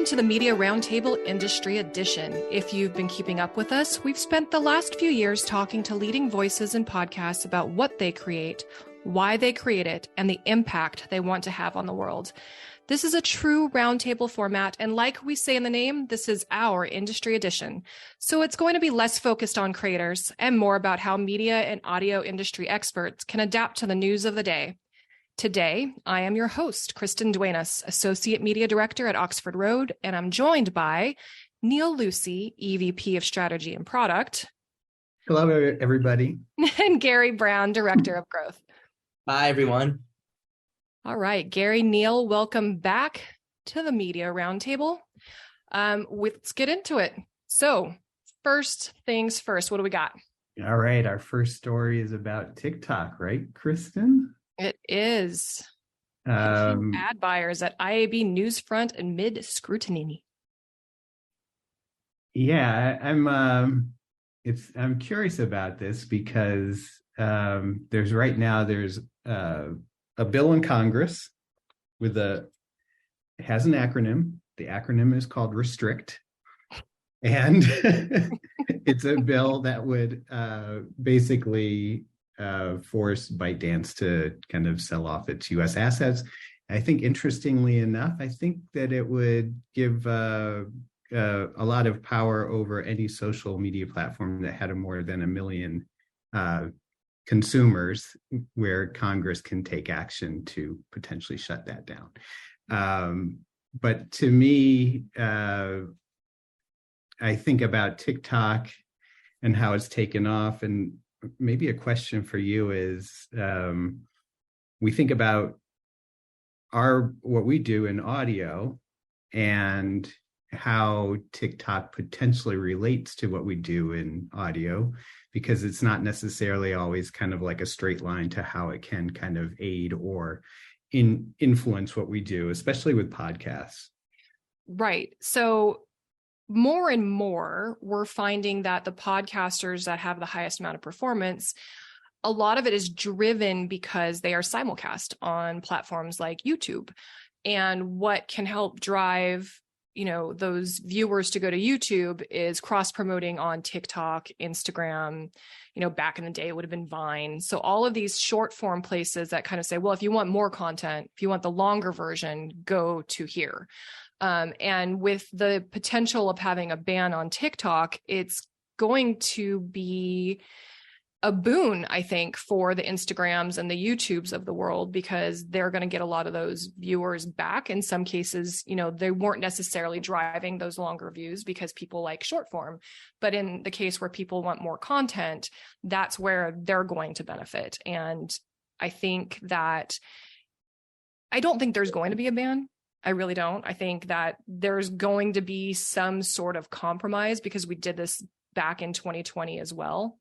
Welcome to the Media Roundtable Industry Edition. If you've been keeping up with us, we've spent the last few years talking to leading voices in podcasts about what they create, why they create it, and the impact they want to have on the world. This is a true roundtable format, and like we say in the name, this is our industry edition. So it's going to be less focused on creators and more about how media and audio industry experts can adapt to the news of the day. Today, I am your host, Kristen Duenas, Associate Media Director at Oxford Road, and I'm joined by Neal Lucey, EVP of Strategy and Product. Hello, everybody. And Gary Brown, Director of Growth. Hi, everyone. All right, Gary, Neal, welcome back to the Media Roundtable. Let's get into it. So, first things first, what do we got? All right, our first story is about TikTok, right, Kristen? It is. Ad buyers at IAB Newsfront amid scrutiny. Yeah, I'm curious about this because there's a bill in Congress it has an acronym. The acronym is called RESTRICT. And it's a bill that would basically force ByteDance to kind of sell off its U.S. assets. I think, interestingly enough, I think that it would give a lot of power over any social media platform that had more than 1 million consumers, where Congress can take action to potentially shut that down. But to me, I think about TikTok and how it's taken off, and maybe a question for you is, we think about what we do in audio and how TikTok potentially relates to what we do in audio, because it's not necessarily always kind of like a straight line to how it can kind of aid or influence what we do, especially with podcasts. Right. So more and more, we're finding that the podcasters that have the highest amount of performance, a lot of it is driven because they are simulcast on platforms like YouTube. And what can help drive, those viewers to go to YouTube is cross-promoting on TikTok, Instagram. Back in the day, it would have been Vine. So all of these short form places that kind of say, well, if you want more content, if you want the longer version, go to here. And with the potential of having a ban on TikTok, it's going to be a boon, I think, for the Instagrams and the YouTubes of the world, because they're going to get a lot of those viewers back. In some cases, they weren't necessarily driving those longer views because people like short form. But in the case where people want more content, that's where they're going to benefit. And I think that I don't think there's going to be a ban. I really don't. I think that there's going to be some sort of compromise, because we did this back in 2020 as well,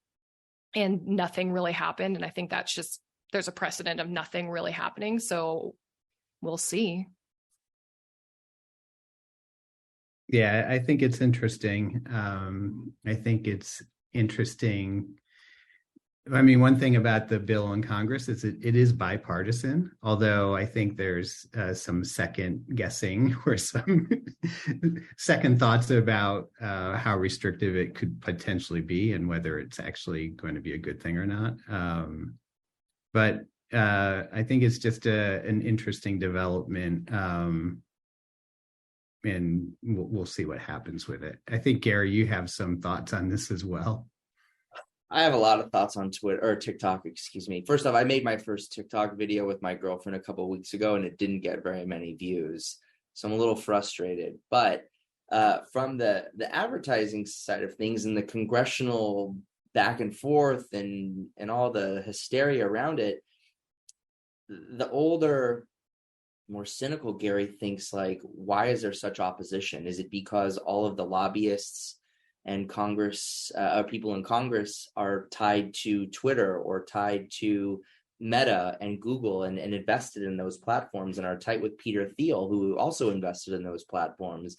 and nothing really happened. And I think that's just, there's a precedent of nothing really happening. So we'll see. Yeah, I think it's interesting. I mean, one thing about the bill in Congress is it is bipartisan, although I think there's some second guessing or some second thoughts about how restrictive it could potentially be and whether it's actually going to be a good thing or not. But I think it's just an interesting development, and we'll see what happens with it. I think, Gary, you have some thoughts on this as well. I have a lot of thoughts on TikTok, excuse me. First off, I made my first TikTok video with my girlfriend a couple of weeks ago, and it didn't get very many views. So I'm a little frustrated. But from the advertising side of things and the congressional back and forth and all the hysteria around it, the older, more cynical Gary thinks, like, why is there such opposition? Is it because all of the lobbyists and Congress, people in Congress are tied to Twitter or tied to Meta and Google and invested in those platforms and are tight with Peter Thiel, who also invested in those platforms?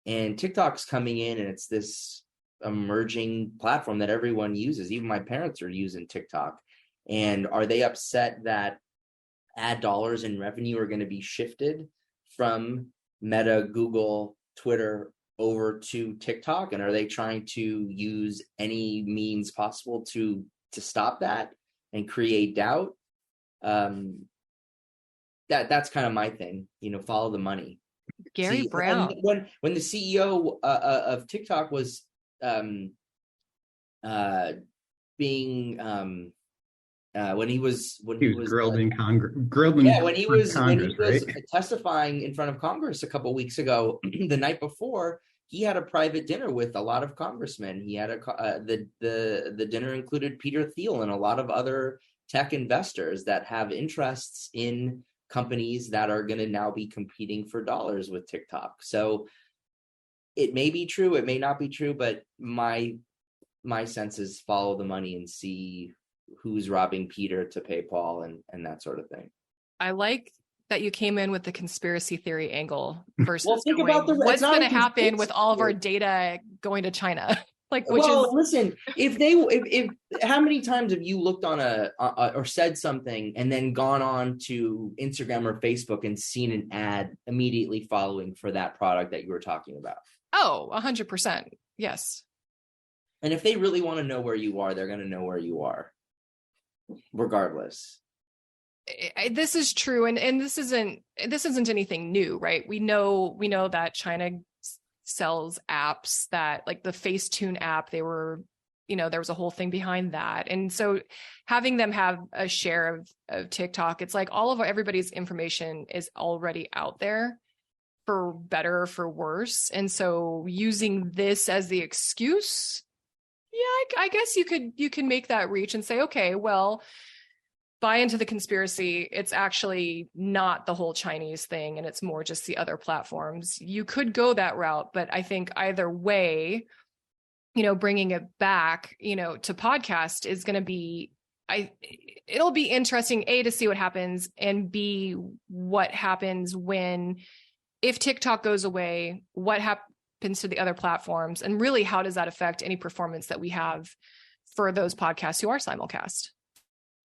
And TikTok's coming in, and it's this emerging platform that everyone uses. Even my parents are using TikTok. And are they upset that ad dollars and revenue are going to be shifted from Meta, Google, Twitter over to TikTok, and are they trying to use any means possible to stop that and create doubt? That's kind of my thing, follow the money. Gary Brown. When the CEO of TikTok was being when he was grilled in Congress. When he was testifying in front of Congress a couple of weeks ago, the night before, he had a private dinner with a lot of congressmen. He had the dinner included Peter Thiel and a lot of other tech investors that have interests in companies that are going to now be competing for dollars with TikTok. So it may be true, it may not be true, but my sense is follow the money and see who's robbing Peter to pay Paul and that sort of thing. I like that you came in with the conspiracy theory angle versus what's going to happen with all of our data going to China. Listen, if how many times have you looked on or said something and then gone on to Instagram or Facebook and seen an ad immediately following for that product that you were talking about? Oh, 100%. Yes. And if they really want to know where you are, they're going to know where you are, regardless. This is true, and this isn't anything new, right? We know that China sells apps that, like the Facetune app, they were, there was a whole thing behind that. And so having them have a share of TikTok, it's like all of everybody's information is already out there, for better or for worse. And so using this as the excuse, yeah, I guess you can make that reach and say, okay, well, buy into the conspiracy. It's actually not the whole Chinese thing, and it's more just the other platforms. You could go that route, but I think either way, bringing it back, to podcast is going to be, it'll be interesting, A, to see what happens, and B, what happens if TikTok goes away, what happens to the other platforms, and really, how does that affect any performance that we have for those podcasts who are simulcast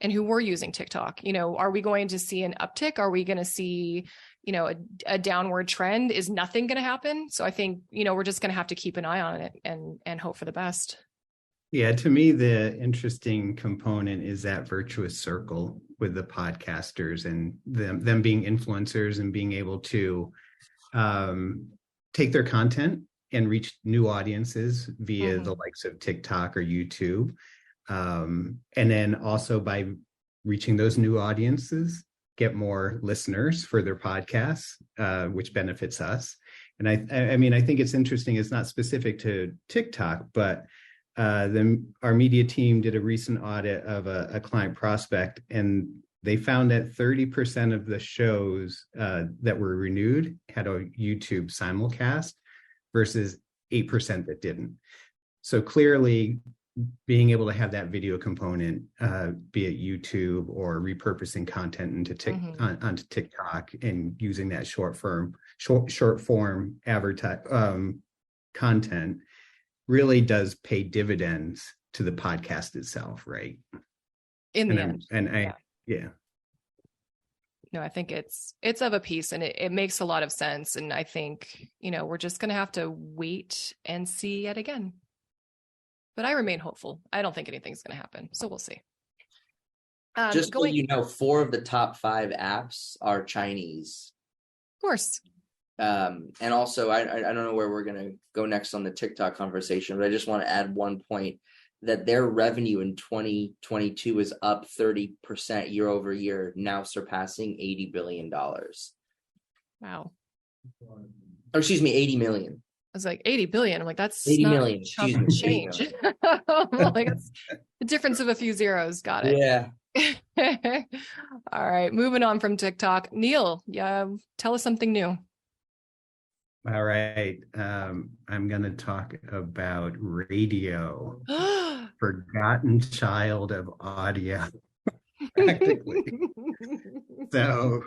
and who were using TikTok? Are we going to see an uptick? Are we going to see, a downward trend? Is nothing going to happen? So I think, we're just going to have to keep an eye on it and hope for the best. Yeah, to me, the interesting component is that virtuous circle with the podcasters and them being influencers and being able to take their content and reach new audiences via the likes of TikTok or YouTube. And then also by reaching those new audiences, get more listeners for their podcasts, which benefits us. And I think it's interesting. It's not specific to TikTok, but our media team did a recent audit of a client prospect, and they found that 30% of the shows that were renewed had a YouTube simulcast versus 8% that didn't. So clearly, being able to have that video component, be it YouTube or repurposing content onto TikTok and using that short form content really does pay dividends to the podcast itself, right? In the end. Yeah. No, I think it's of a piece, and it makes a lot of sense. And I think, we're just going to have to wait and see yet again. But I remain hopeful. I don't think anything's going to happen. So we'll see. Just so 4 of the top 5 apps are Chinese. Of course. And also, I don't know where we're going to go next on the TikTok conversation, but I just want to add one point that their revenue in 2022 is up 30% year over year, now surpassing $80 billion. Wow. Or excuse me, 80 million. I was like, 80 billion. I'm like, that's 80 million. Excuse me. Change. Like, it's the difference of a few zeros. Got it. Yeah. All right. Moving on from TikTok. Neal, tell us something new. All right. I'm going to talk about radio. Forgotten child of audio. Practically. So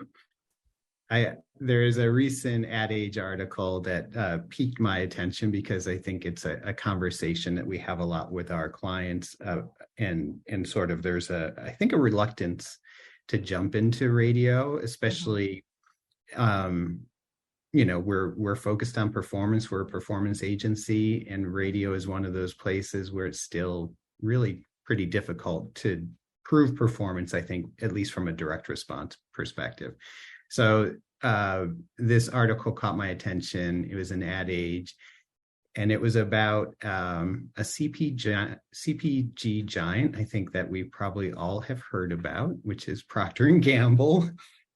there is a recent Ad Age article that piqued my attention because I think it's a conversation that we have a lot with our clients, and sort of there's I think a reluctance to jump into radio, especially we're focused on performance. We're a performance agency, and radio is one of those places where it's still really pretty difficult to prove performance, I think, at least from a direct response perspective. So this article caught my attention. It was an Ad Age, and it was about a CPG giant, I think that we probably all have heard about, which is Procter & Gamble,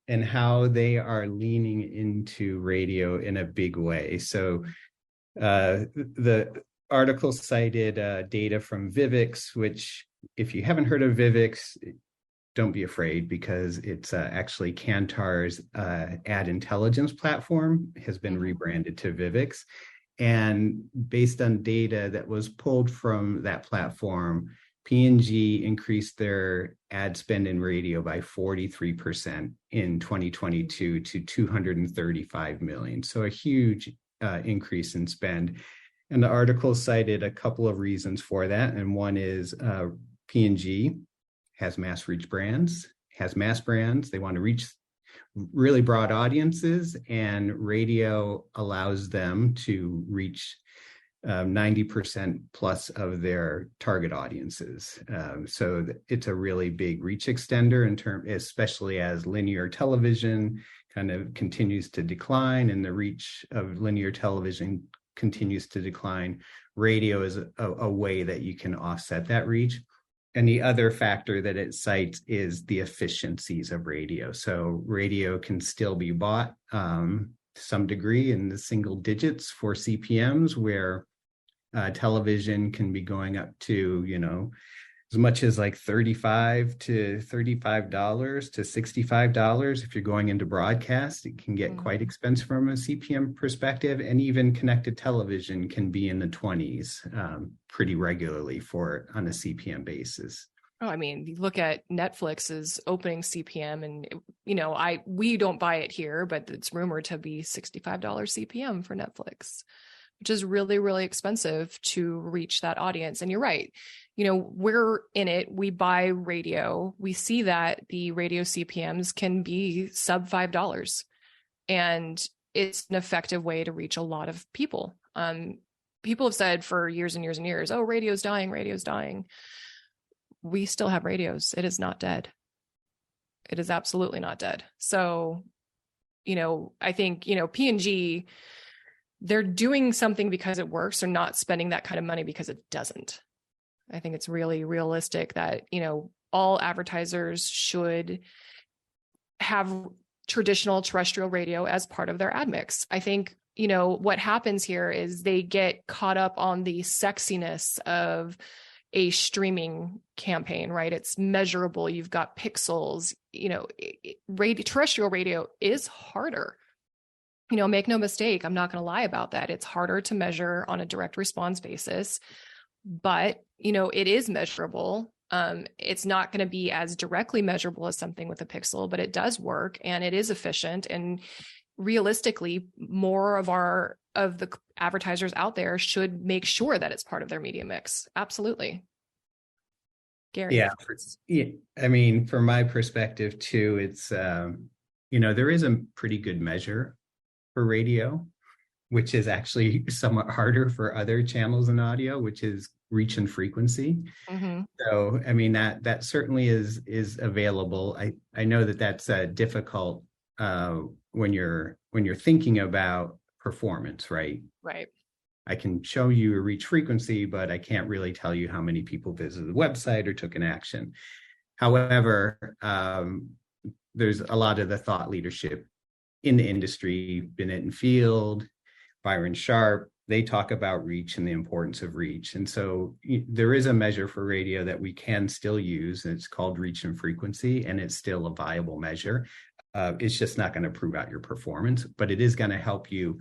and how they are leaning into radio in a big way. So the article cited data from Vivix, which, if you haven't heard of Vivix, don't be afraid, because it's actually Kantar's ad intelligence platform has been rebranded to Vivix. And based on data that was pulled from that platform, P&G increased their ad spend in radio by 43% in 2022 to $235 million. So a huge increase in spend. And the article cited a couple of reasons for that. And one is P&G has mass reach brands, has mass brands. They want to reach really broad audiences, and radio allows them to reach 90% plus of their target audiences. So it's a really big reach extender especially as linear television kind of continues to decline and the reach of linear television continues to decline. Radio is a way that you can offset that reach. And the other factor that it cites is the efficiencies of radio. So radio can still be bought to some degree in the single digits for CPMs, where television can be going up to, as much as like $35 to $65 if you're going into broadcast. It can get quite expensive from a CPM perspective, and even connected television can be in the 20s pretty regularly on a CPM basis. Oh, I mean, you look at Netflix's opening CPM, and we don't buy it here, but it's rumored to be $65 CPM for Netflix, which is really, really expensive to reach that audience. And you're right. We're in it. We buy radio. We see that the radio CPMs can be sub $5. And it's an effective way to reach a lot of people. People have said for years and years and years, oh, radio's dying, radio's dying. We still have radios. It is not dead. It is absolutely not dead. So, I think, P&G, they're doing something because it works. They're not spending that kind of money because it doesn't. I think it's really realistic that, all advertisers should have traditional terrestrial radio as part of their ad mix. I think, what happens here is they get caught up on the sexiness of a streaming campaign, right? It's measurable. You've got pixels, terrestrial radio is harder. Make no mistake, I'm not going to lie about that. It's harder to measure on a direct response basis, but, it is measurable. It's not going to be as directly measurable as something with a pixel, but it does work and it is efficient. And realistically, more of the advertisers out there should make sure that it's part of their media mix. Absolutely. Gary. Yeah. I mean, from my perspective too, it's, there is a pretty good measure for radio, which is actually somewhat harder for other channels in audio, which is reach and frequency. Mm-hmm. So, I mean, that certainly is available. I know that's difficult when you're thinking about performance, right? Right. I can show you a reach frequency, but I can't really tell you how many people visited the website or took an action. However, there's a lot of the thought leadership in the industry, Bennett and Field, Byron Sharp, they talk about reach and the importance of reach. And so there is a measure for radio that we can still use, and it's called reach and frequency, and it's still a viable measure. It's just not going to prove out your performance, but it is going to help you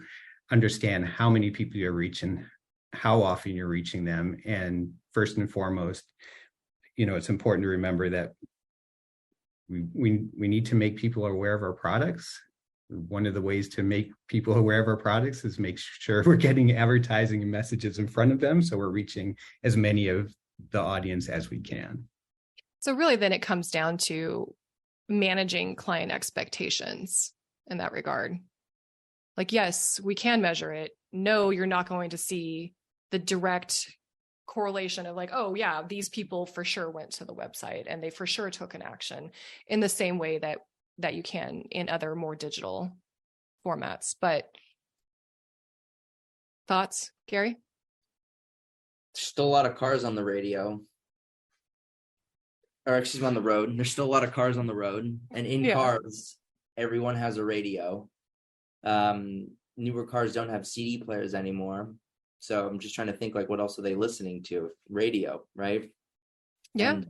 understand how many people you're reaching, how often you're reaching them. And first and foremost, it's important to remember that we need to make people aware of our products. One of the ways to make people aware of our products is make sure we're getting advertising and messages in front of them, so we're reaching as many of the audience as we can. So really then it comes down to managing client expectations in that regard. Like, yes, we can measure it. No, you're not going to see the direct correlation of like, oh yeah, these people for sure went to the website and they for sure took an action in the same way that you can in other more digital formats. But thoughts, Gary? There's still a lot of cars on the radio. Or excuse me, on the road. There's still a lot of cars on the road. And in cars, everyone has a radio. Newer cars don't have CD players anymore. So I'm just trying to think, like, what else are they listening to? Radio, right? Yeah.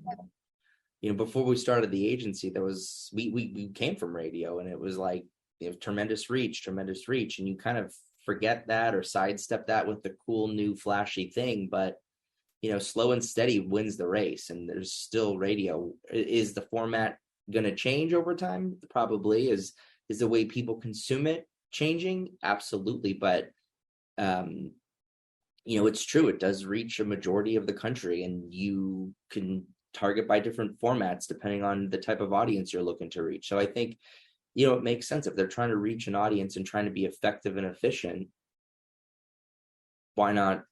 And, before we started the agency, there was we came from radio, and it was like, tremendous reach, and you kind of forget that or sidestep that with the cool new flashy thing. But slow and steady wins the race, and there's still radio. Is the format going to change over time? Probably. Is the way people consume it changing? Absolutely. But it's true. It does reach a majority of the country, and you can target by different formats depending on the type of audience you're looking to reach. So I think, it makes sense if they're trying to reach an audience and trying to be effective and efficient. Why not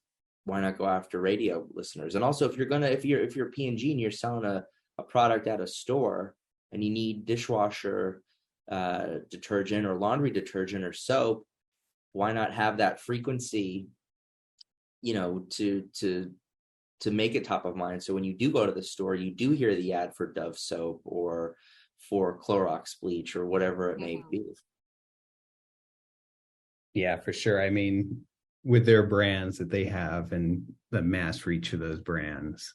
go after radio listeners? And also, if you're P&G and you're selling a product at a store and you need dishwasher detergent or laundry detergent or soap, why not have that frequency, to make it top of mind? So when you do go to the store, you do hear the ad for Dove soap or for Clorox bleach or whatever it may be. Yeah, for sure. I mean, with their brands that they have and the mass reach of those brands,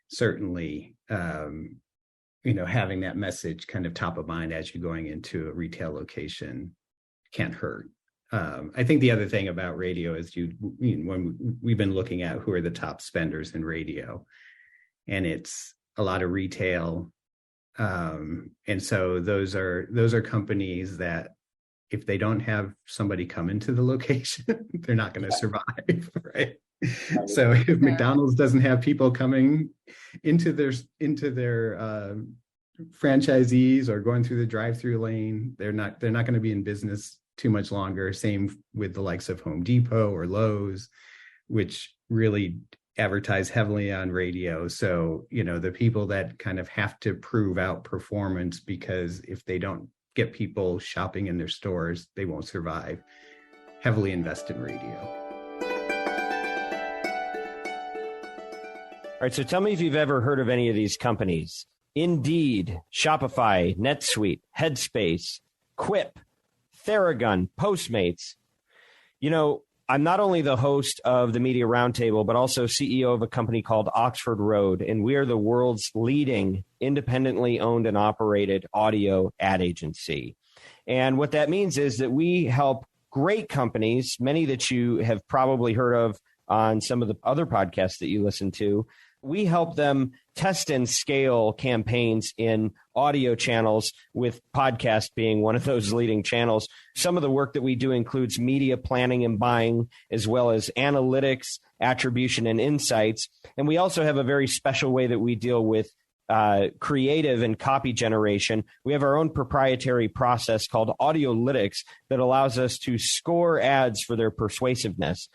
certainly, having that message kind of top of mind as you're going into a retail location can't hurt. I think the other thing about radio is when we've been looking at who are the top spenders in radio, and it's a lot of retail. And so those are companies that if they don't have somebody come into the location, they're not going to survive, right? So if McDonald's doesn't have people coming into their franchisees or going through the drive-through lane, they're not going to be in business too much longer. Same with the likes of Home Depot or Lowe's, which really advertise heavily on radio. So, the people that kind of have to prove out performance, because if they don't get people shopping in their stores, they won't survive, heavily invest in radio. All right, so tell me if you've ever heard of any of these companies. Indeed, Shopify, NetSuite, Headspace, Quip, Theragun, Postmates. I'm not only the host of the Media Roundtable, but also CEO of a company called Oxford Road, and we are the world's leading independently owned and operated audio ad agency. And what that means is that we help great companies, many that you have probably heard of on some of the other podcasts that you listen to. We help them test and scale campaigns in audio channels, with podcast being one of those leading channels. Some of the work that we do includes media planning and buying, as well as analytics, attribution, and insights. And we also have a very special way that we deal with creative and copy generation. We have our own proprietary process called Audiolytics that allows us to score ads for their persuasiveness.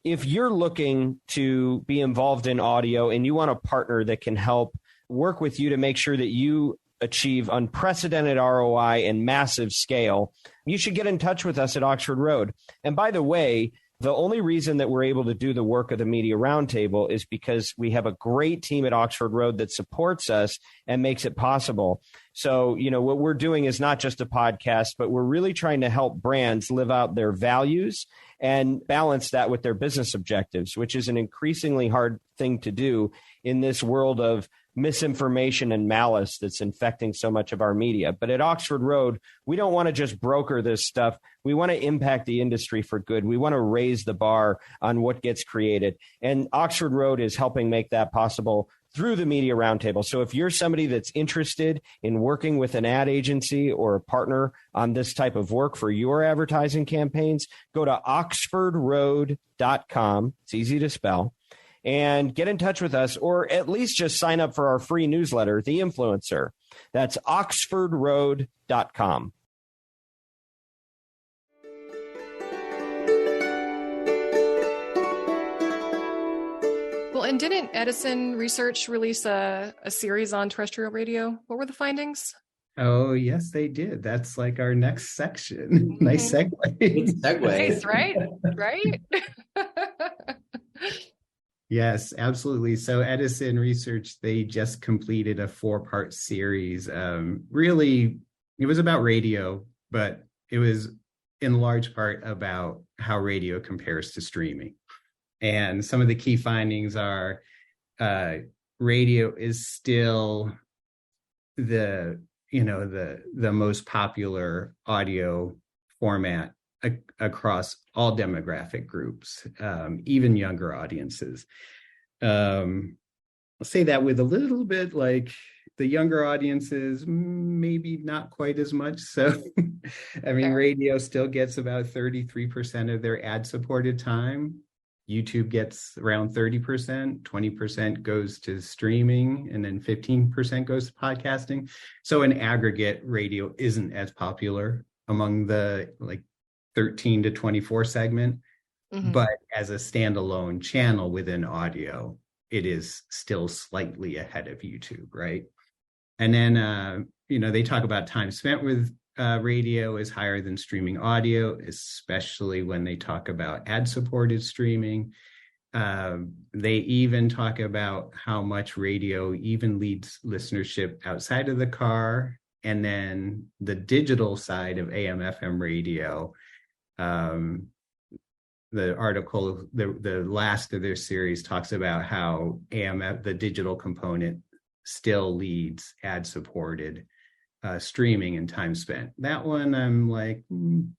If you're looking to be involved in audio and you want a partner that can help work with you to make sure that you achieve unprecedented ROI and massive scale, you should get in touch with us at Oxford Road. And by the way, the only reason that we're able to do the work of the Media Roundtable is because we have a great team at Oxford Road that supports us and makes it possible. So, what we're doing is not just a podcast, but we're really trying to help brands live out their values and balance that with their business objectives, which is an increasingly hard thing to do in this world of misinformation and malice that's infecting so much of our media. But at Oxford Road, we don't want to just broker this stuff. We want to impact the industry for good. We want to raise the bar on what gets created. And Oxford Road is helping make that possible through the Media Roundtable. So if you're somebody that's interested in working with an ad agency or a partner on this type of work for your advertising campaigns, go to oxfordroad.com. It's easy to spell. And get in touch with us, or at least just sign up for our free newsletter, The Influencer. That's oxfordroad.com. Well, and didn't Edison Research release a series on terrestrial radio? What were the findings? Oh, yes, they did. That's like our next section. Nice segue. Good segue. Nice, right? Right? Yes, absolutely. So Edison Research, they just completed a 4-part series. Really, it was about radio, but it was in large part about how radio compares to streaming. And some of the key findings are radio is still the most popular audio format across all demographic groups, even younger audiences. I'll say that with a little bit, like the younger audiences, maybe not quite as much. So, I mean, radio still gets about 33% of their ad-supported time. YouTube gets around 30%, 20% goes to streaming, and then 15% goes to podcasting. So in aggregate, radio isn't as popular among the 13 to 24 segment, but as a standalone channel within audio, it is still slightly ahead of YouTube, right? And then, they talk about time spent with radio is higher than streaming audio, especially when they talk about ad-supported streaming. They even talk about how much radio even leads listenership outside of the car. And then the digital side of AM/FM radio, the article, the last of their series, talks about how the digital component still leads ad-supported streaming and time spent. That one, I'm like,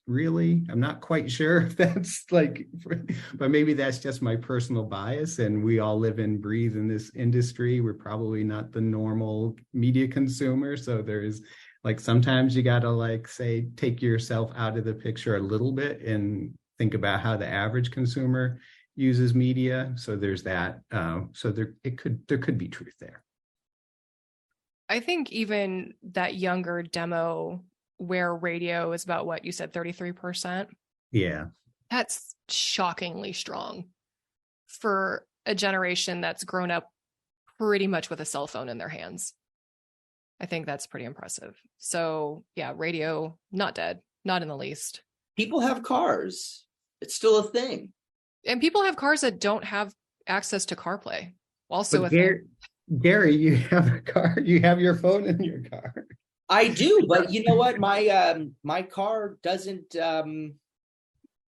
really? I'm not quite sure if that's but maybe that's just my personal bias, and we all live and breathe in this industry. We're probably not the normal media consumer. So there's sometimes you gotta say, take yourself out of the picture a little bit and think about how the average consumer uses media. So there's that. So there could be truth there. I think even that younger demo where radio is about what you said, 33%. Yeah. That's shockingly strong for a generation that's grown up pretty much with a cell phone in their hands. I think that's pretty impressive. So yeah, radio, not dead, not in the least. People have cars. It's still a thing. And people have cars that don't have access to CarPlay. Also, Gary, you have a car. You have your phone in your car. I do, but you know what? My car doesn't. It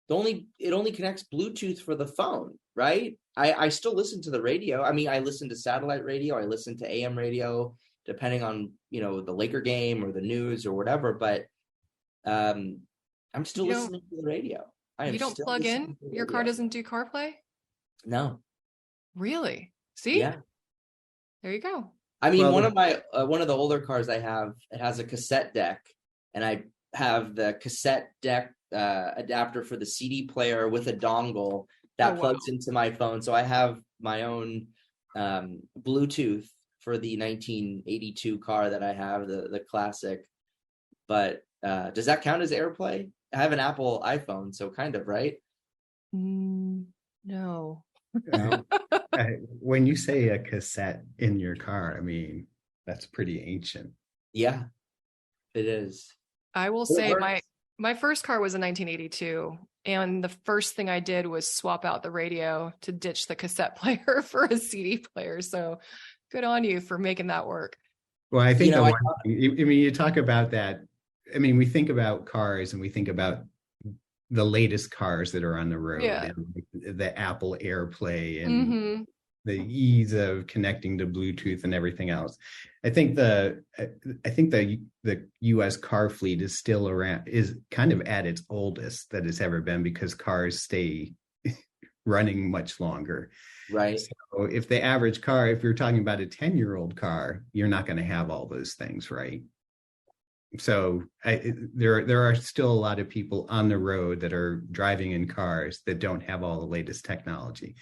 only connects Bluetooth for the phone, right? I still listen to the radio. I mean, I listen to satellite radio. I listen to AM radio, depending on the Laker game or the news or whatever. But I'm still listening to the radio. You don't plug in? Your car doesn't do CarPlay? No. Really? See? Yeah. There you go. I mean, one of the older cars I have, it has a cassette deck, and I have the cassette deck adapter for the CD player with a dongle that plugs into my phone. So I have my own Bluetooth for the 1982 car that I have, the classic. But does that count as AirPlay? I have an Apple iPhone, so kind of, right? No. When you say a cassette in your car, I mean, that's pretty ancient. Yeah, it is. I will say my first car was in 1982, and the first thing I did was swap out the radio to ditch the cassette player for a CD player. So good on you for making that work. Well, I think you talk about that. I mean, we think about cars and we think about the latest cars that are on the road, and the Apple AirPlay and the ease of connecting to Bluetooth and everything else. I think the U.S. car fleet is still around, is kind of at its oldest that it's ever been, because cars stay running much longer. Right. So if the average car, if you're talking about a 10-year-old car, you're not going to have all those things, right? So there are still a lot of people on the road that are driving in cars that don't have all the latest technology.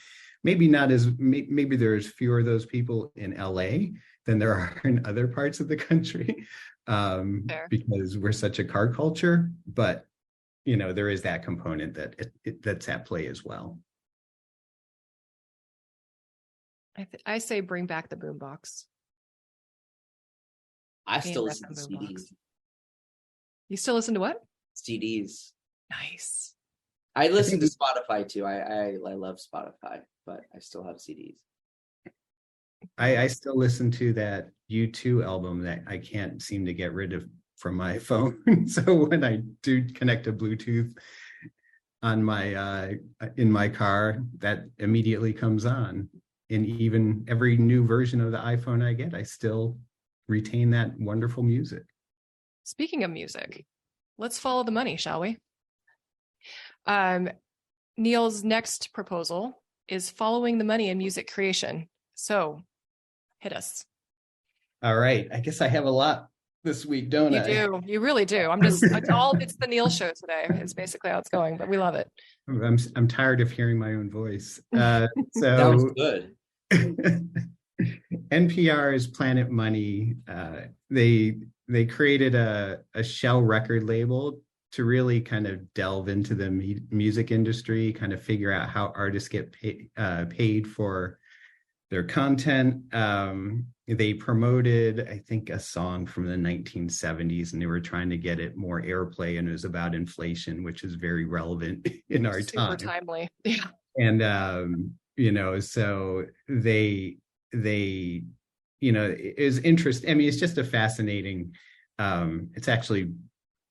Maybe there's fewer of those people in LA than there are in other parts of the country, because we're such a car culture. But there is that component that's at play as well. I say bring back the boombox. I still listen to CDs. You still listen to what? CDs. Nice. I listen to Spotify too. I love Spotify, but I still have CDs. I still listen to that U2 album that I can't seem to get rid of from my phone. So when I do connect to Bluetooth on my in my car, that immediately comes on. And even every new version of the iPhone I get, I still retain that wonderful music. Speaking of music, let's follow the money, shall we? Neal's next proposal is following the money in music creation. So hit us. All right. I guess I have a lot this week, don't I? You do. You really do. it's the Neal show today. It's basically how it's going, but we love it. I'm tired of hearing my own voice. So that was good. NPR's Planet Money, they created a shell record label to really kind of delve into the music industry, kind of figure out how artists get paid for their content. They promoted, I think, a song from the 1970s, and they were trying to get it more airplay, and it was about inflation, which is very relevant in our time. Super timely. Yeah. And, so they it was interesting. I mean, it's just a fascinating, it's actually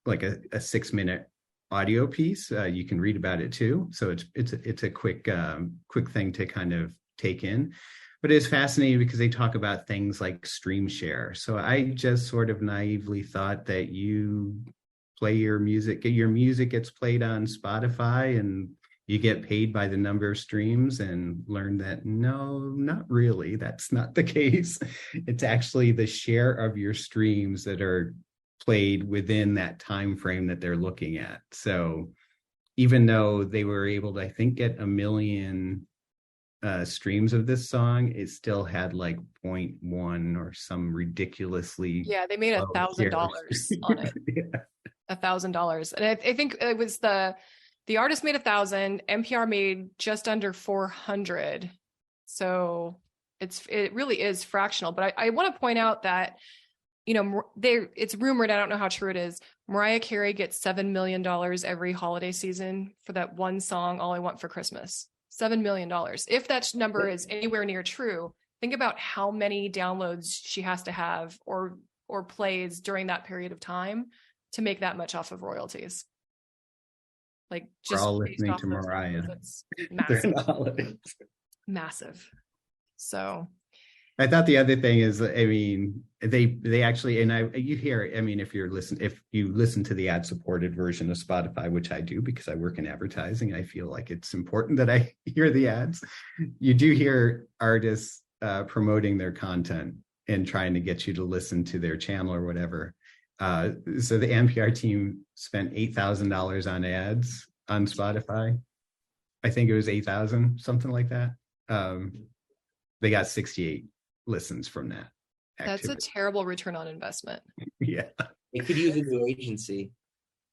like a 6-minute audio piece. You can read about it too. So it's a quick thing to kind of take in. But it's fascinating because they talk about things like stream share. So I just sort of naively thought that you play your music gets played on Spotify and you get paid by the number of streams, and learned that no, not really. That's not the case. It's actually the share of your streams that are played within that time frame that they're looking at. So even though they were able to, I think, get 1 million streams of this song, it still had like 0.1 or some ridiculously they made $1,000 on it. Yeah. $1,000, and I think it was the artist made 1,000. NPR made just under 400. So it really is fractional. But I want to point out that it's rumored, I don't know how true it is, Mariah Carey gets $7 million every holiday season for that one song, All I Want for Christmas. $7 million. If that number is anywhere near true, think about how many downloads she has to have or plays during that period of time to make that much off of royalties. Like, just we're all listening to Mariah. It's massive. Massive. So I thought the other thing is, I mean, they actually, and you hear, I mean, if you listen to the ad-supported version of Spotify, which I do because I work in advertising, I feel like it's important that I hear the ads. You do hear artists promoting their content and trying to get you to listen to their channel or whatever. So the NPR team spent $8,000 on ads on Spotify. I think it was 8,000, something like that. They got 68 listens from that activity. That's a terrible return on investment. Yeah. They could use a new agency.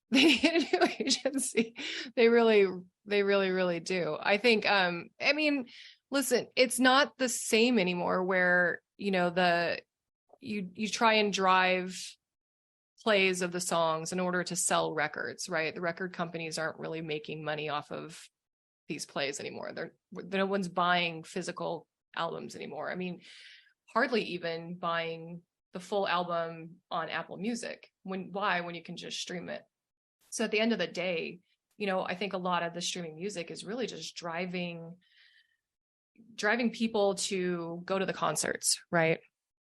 They need a new agency. They really, really do. I think, I mean, listen, it's not the same anymore where, you try and drive plays of the songs in order to sell records, right? The record companies aren't really making money off of these plays anymore. No one's buying physical albums anymore. I mean, hardly even buying the full album on Apple Music. When you can just stream it. So at the end of the day, I think a lot of the streaming music is really just driving people to go to the concerts, right?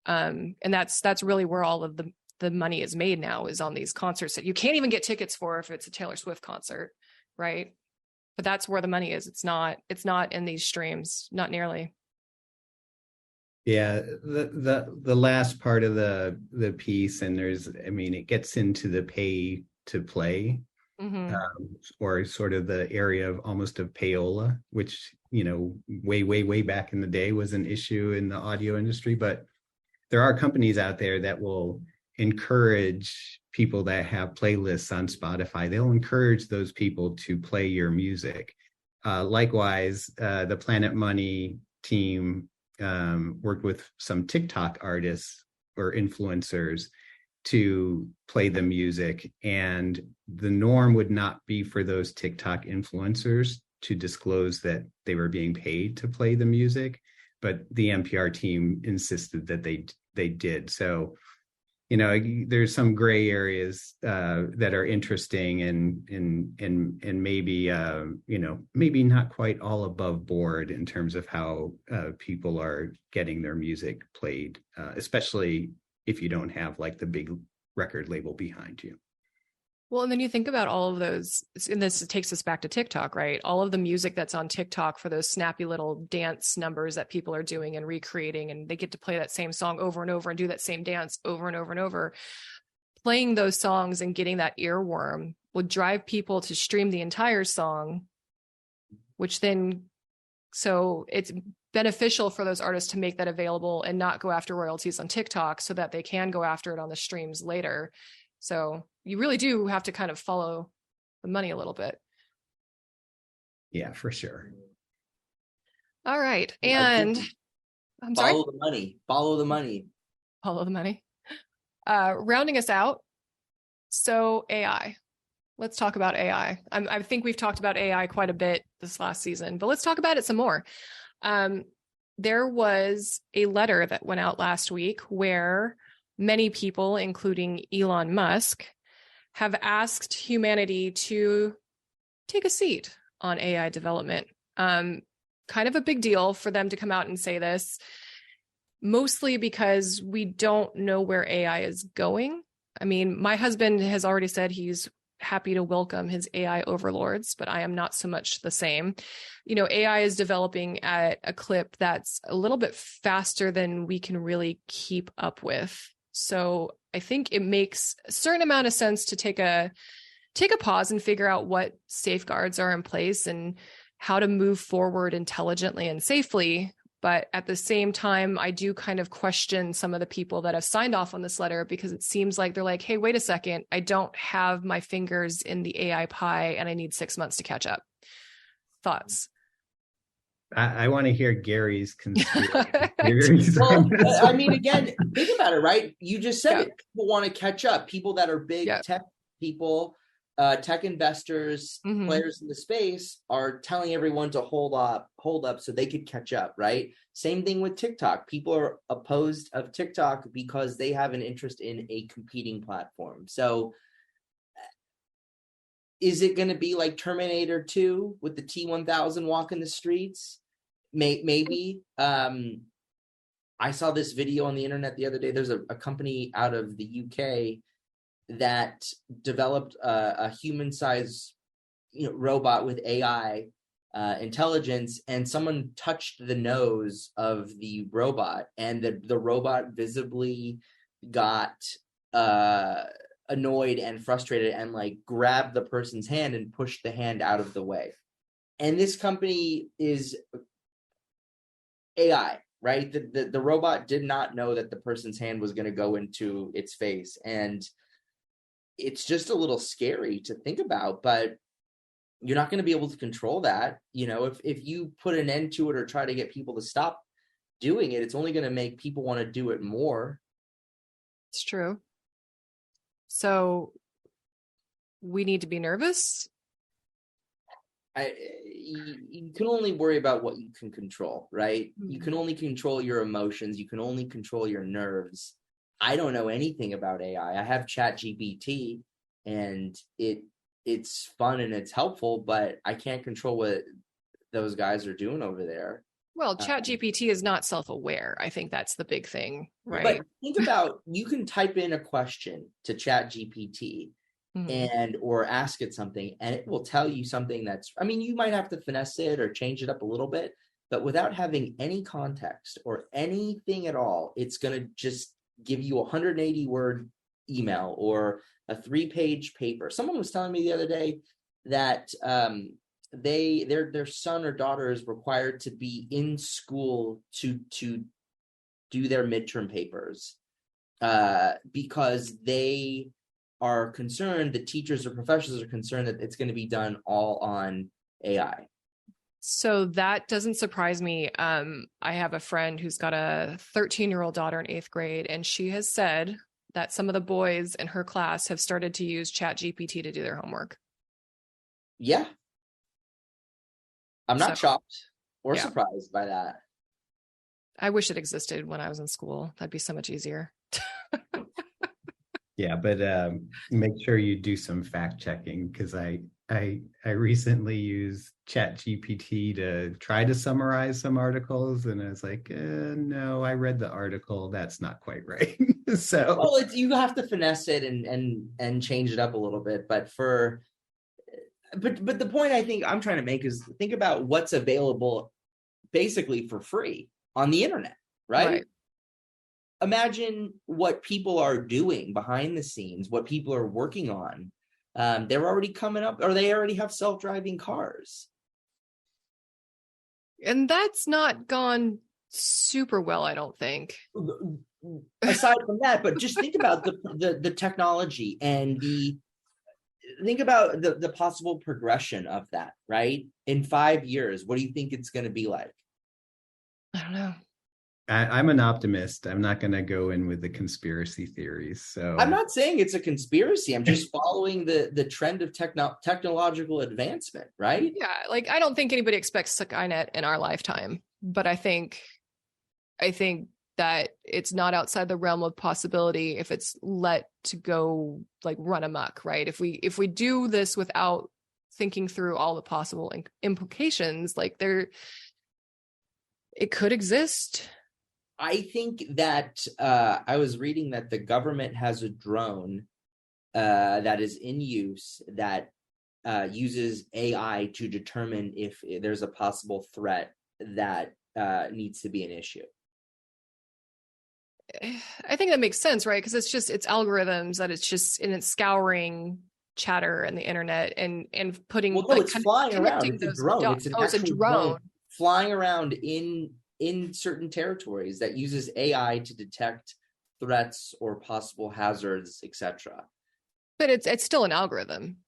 And that's really where all of the money is made now, is on these concerts that you can't even get tickets for if it's a Taylor Swift concert, right? But that's where the money is. It's not in these streams, not nearly. Yeah, the last part of the piece, and it gets into the pay to play, or sort of the area of almost of payola, which way back in the day was an issue in the audio industry. But there are companies out there that will encourage people that have playlists on Spotify. They'll encourage those people to play your music. Likewise, the Planet Money team worked with some TikTok artists or influencers to play the music, and the norm would not be for those TikTok influencers to disclose that they were being paid to play the music, but the NPR team insisted that they did. So, there's some gray areas that are interesting and maybe maybe not quite all above board in terms of how people are getting their music played, especially if you don't have like the big record label behind you. Well, and then you think about all of those, and this takes us back to TikTok, right? All of the music that's on TikTok for those snappy little dance numbers that people are doing and recreating, and they get to play that same song over and over and do that same dance over and over and over. Playing those songs and getting that earworm would drive people to stream the entire song, which then, so it's beneficial for those artists to make that available and not go after royalties on TikTok so that they can go after it on the streams later. So you really do have to kind of follow the money a little bit. Yeah, for sure. All right. And I'm sorry. Follow the money. Follow the money. Follow the money. Rounding us out. So AI. Let's talk about AI. I think we've talked about AI quite a bit this last season, but let's talk about it some more. There was a letter that went out last week where many people, including Elon Musk, have asked humanity to take a seat on AI development. Kind of a big deal for them to come out and say this, mostly because we don't know where AI is going. I mean, my husband has already said he's happy to welcome his AI overlords, but I am not so much the same. AI is developing at a clip that's a little bit faster than we can really keep up with. So I think it makes a certain amount of sense to take a pause and figure out what safeguards are in place and how to move forward intelligently and safely. But at the same time, I do kind of question some of the people that have signed off on this letter, because it seems like they're like, hey, wait a second, I don't have my fingers in the AI pie and I need 6 months to catch up. Thoughts? I want to hear Gary's conspiracy theories. Well, I mean, again, think about it, right? You just said it. People want to catch up. People that are big tech people, tech investors, players in the space are telling everyone to hold up so they could catch up, right? Same thing with TikTok. People are opposed of TikTok because they have an interest in a competing platform. So is it going to be like Terminator 2 with the T-1000 walking the streets? Maybe. I saw this video on the internet the other day. There's a company out of the UK that developed a human-sized robot with AI intelligence, and someone touched the nose of the robot, and the robot visibly got annoyed and frustrated and like grabbed the person's hand and pushed the hand out of the way. And this company is AI, right? The robot did not know that the person's hand was going to go into its face. And it's just a little scary to think about, but you're not going to be able to control that. If you put an end to it or try to get people to stop doing it, it's only going to make people want to do it more. It's true. So we need to be nervous. You can only worry about what you can control, right? You can only control your emotions. You can only control your nerves. I don't know anything about AI. I have ChatGPT, and it's fun and it's helpful, but I can't control what those guys are doing over there. Well, ChatGPT is not self-aware. I think that's the big thing, right? But think about, you can type in a question to ChatGPT and or ask it something, and it will tell you something you might have to finesse it or change it up a little bit, but without having any context or anything at all, it's going to just give you a 180-word email or a 3-page paper. Someone was telling me the other day that their son or daughter is required to be in school to do their midterm papers because they are concerned, the teachers or professors are concerned that it's going to be done all on AI. So that doesn't surprise me. I have a friend who's got a 13-year-old daughter in 8th grade, and she has said that some of the boys in her class have started to use ChatGPT to do their homework. Yeah. I'm not shocked or surprised by that. I wish it existed when I was in school. That'd be so much easier. Yeah, but make sure you do some fact checking, because I recently used ChatGPT to try to summarize some articles, and I was like, no, I read the article. That's not quite right. So, well, you have to finesse it and change it up a little bit. But the point I think I'm trying to make is think about what's available basically for free on the internet, right? Imagine what people are doing behind the scenes, what people are working on. They're already coming up, or they already have self-driving cars. And that's not gone super well, I don't think. Aside from that, but just think about the technology and think about the possible progression of that, right? In 5 years, what do you think it's going to be like? I don't know. I'm an optimist. I'm not going to go in with the conspiracy theories. So I'm not saying it's a conspiracy. I'm just following the trend of technological advancement, right? Yeah, like I don't think anybody expects Skynet in our lifetime, but I think that it's not outside the realm of possibility if it's let to go, like run amok, right? If we do this without thinking through all the possible implications, like it could exist. I think that I was reading that the government has a drone that is in use that uses AI to determine if there's a possible threat that needs to be an issue. I think that makes sense, right? Because it's algorithms that it's just, and it's scouring chatter and the internet and putting. Well, no, it's flying around. It's a drone. It's a drone flying around in certain territories that uses AI to detect threats or possible hazards, etc. But it's still an algorithm.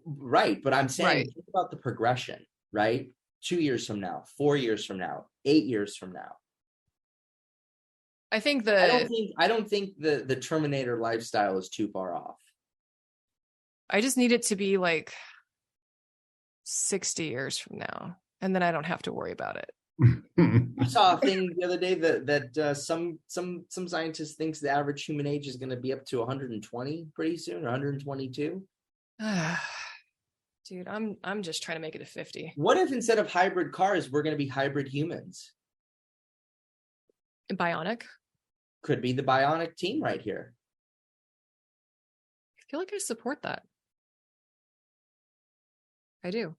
Right. But I'm saying, think about the progression, right? 2 years from now, 4 years from now, 8 years from now. I think I don't think the Terminator lifestyle is too far off. I just need it to be like 60 years from now, and then I don't have to worry about it. I saw a thing the other day that some scientists thinks the average human age is going to be up to 120 pretty soon, or 122. Dude, I'm just trying to make it to 50. What if instead of hybrid cars, we're going to be hybrid humans? Bionic? Could be the bionic team right here. I feel like I support that. I do.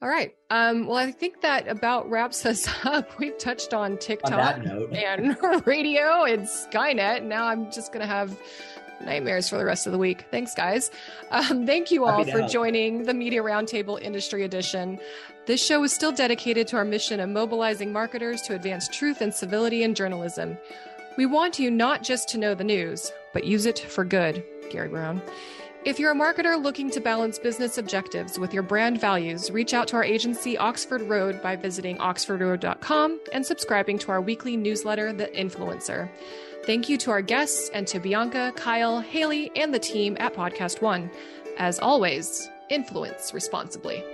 All right. Well, I think that about wraps us up. We've touched on TikTok and radio and Skynet. Now I'm just going to have nightmares for the rest of the week. Thanks, guys. Thank you all for joining the Media Roundtable Industry Edition. This show is still dedicated to our mission of mobilizing marketers to advance truth and civility in journalism. We want you not just to know the news, but use it for good. Gary Brown. If you're a marketer looking to balance business objectives with your brand values, reach out to our agency, Oxford Road, by visiting oxfordroad.com and subscribing to our weekly newsletter, The Influencer. Thank you to our guests and to Bianca, Kyle, Haley, and the team at Podcast One. As always, influence responsibly.